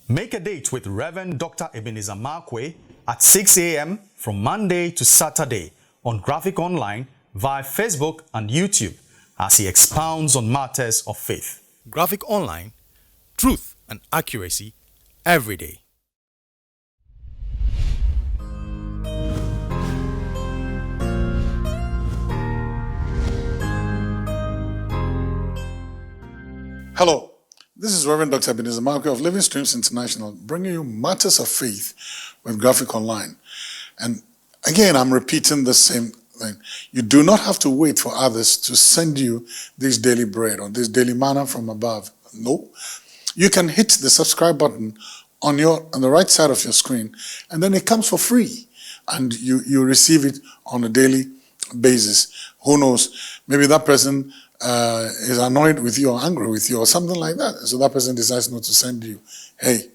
Make a date with Reverend Dr. Ebenezer Markwei at 6 a.m. from Monday to Saturday on Graphic Online via Facebook and YouTube as he expounds on matters of faith. Graphic Online, truth and accuracy every day. Hello, this is Reverend Dr. Ebenezer Markwei of Living Streams International, bringing you matters of faith with Graphic Online. And again, I'm repeating the same thing. You do not have to wait for others to send you this daily bread or this daily manna from above. No. You can hit the subscribe button on the right side of your screen, and then it comes for free. And you receive it on a daily basis. Who knows? Maybe that person is annoyed with you or angry with you or something like that. So that person decides not to send you. Hey,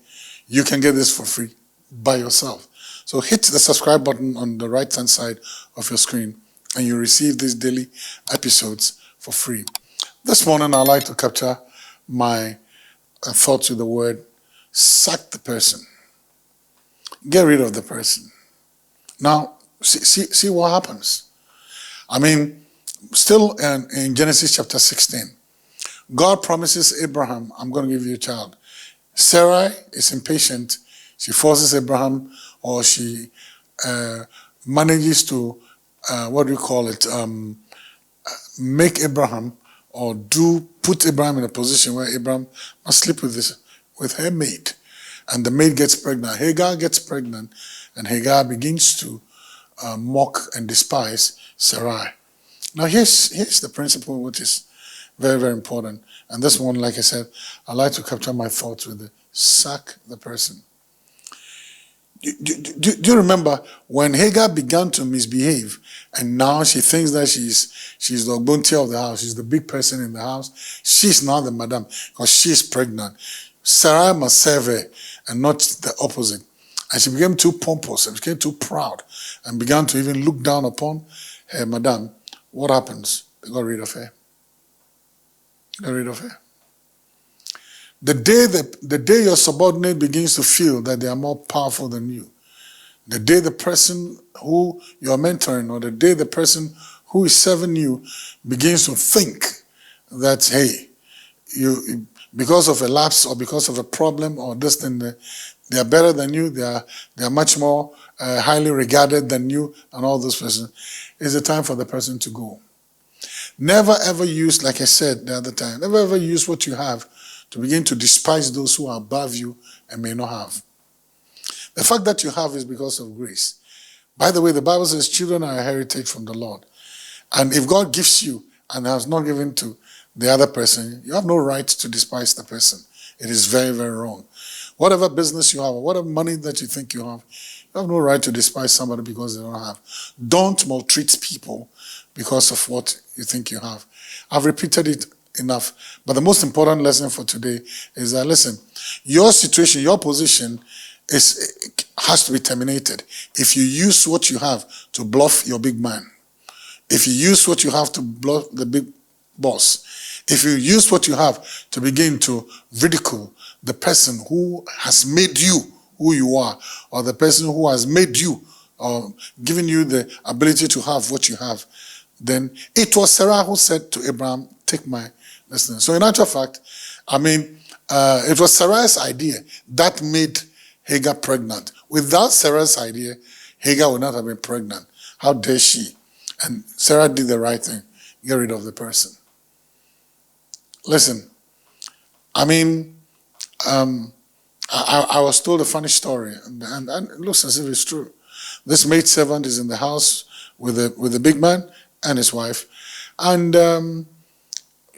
you can get this for free by yourself. So hit the subscribe button on the right-hand side of your screen and you receive these daily episodes for free. This morning, I'd like to capture my thoughts with the word, sack the person. Get rid of the person. Now, see what happens. I mean, still in Genesis chapter 16, God promises Abraham, I'm going to give you a child. Sarah is impatient. She forces Abraham, or she manages to, make Abraham, or put Abraham in a position where Abraham must sleep with her maid. And the maid gets pregnant. Hagar gets pregnant, and Hagar begins to mock and despise Sarai. Now, here's the principle, which is very, very important. And this one, like I said, I like to capture my thoughts with the sack the person. Do you remember when Hagar began to misbehave, and now she thinks that she's the Ubuntu of the house, she's the big person in the house. She's now the madam because she's pregnant. Sarai must serve her and not the opposite. And she became too pompous and became too proud and began to even look down upon her madam. What happens? They got rid of her. Got rid of her. The day your subordinate begins to feel that they are more powerful than you, the day the person who you are mentoring, or the day the person who is serving you begins to think that, hey, you, because of a lapse or because of a problem or this thing, they are better than you, they are much more highly regarded than you, and all those persons, it's the time for the person to go. Never ever use, like I said the other time, never ever use what you have to begin to despise those who are above you and may not have. The fact that you have is because of grace. By the way, the Bible says children are a heritage from the Lord. And if God gives you and has not given to the other person, you have no right to despise the person. It is very, very wrong. Whatever business you have, or whatever money that you think you have no right to despise somebody because they don't have. Don't maltreat people because of what you think you have. I've repeated it enough. But the most important lesson for today is that, listen, your situation, your position has to be terminated. If you use what you have to bluff your big man, if you use what you have to bluff the big boss, if you use what you have to begin to ridicule the person who has made you who you are, or the person who has made you or given you the ability to have what you have, then it was Sarah who said to Abraham, take my listening. So in actual fact, it was Sarah's idea that made Hagar pregnant. Without Sarah's idea, Hagar would not have been pregnant. How dare she? And Sarah did the right thing. Get rid of the person. Listen, I was told a funny story, and it looks as if it's true. This maidservant is in the house with the big man and his wife, and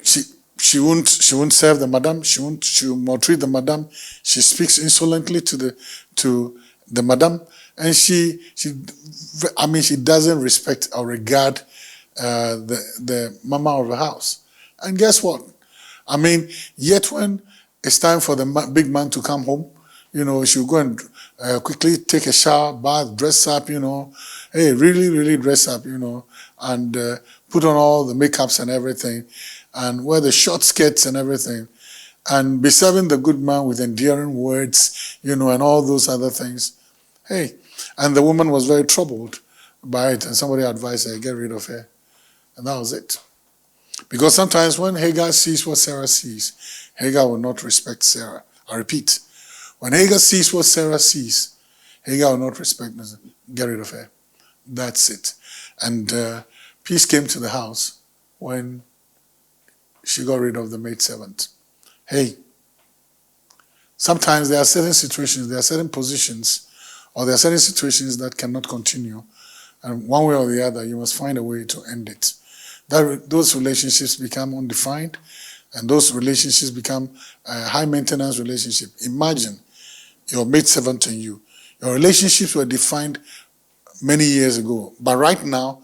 she won't serve the madam. She will maltreat the madam. She speaks insolently to the madam, and she doesn't respect or regard the mama of the house. And guess what? Yet when it's time for the big man to come home, she'll go and quickly take a shower, bath, dress up, hey, really, really dress up, and put on all the makeups and everything, and wear the short skirts and everything. and be serving the good man with endearing words, and all those other things. Hey, and the woman was very troubled by it, and somebody advised her, get rid of her. And that was it. Because sometimes when Hagar sees what Sarah sees, Hagar will not respect Sarah. I repeat, when Hagar sees what Sarah sees, Hagar will not respect her. Get rid of her. That's it. And peace came to the house when she got rid of the maidservant. Hey, sometimes there are certain situations, there are certain positions, or there are certain situations that cannot continue. And one way or the other, you must find a way to end it. Those relationships become undefined, and those relationships become a high-maintenance relationship. Imagine your maidservant and you. Your relationships were defined many years ago, but right now,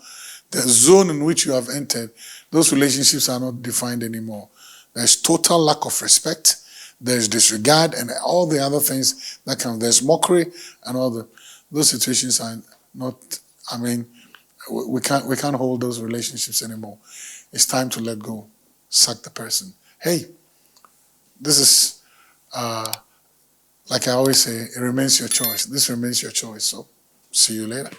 the zone in which you have entered, those relationships are not defined anymore. There's total lack of respect, there's disregard, and all the other things that come. There's mockery, and those situations are not. We can't hold those relationships anymore. It's time to let go. Sack the person. Hey, this is like I always say, it remains your choice. This remains your choice. So see you later.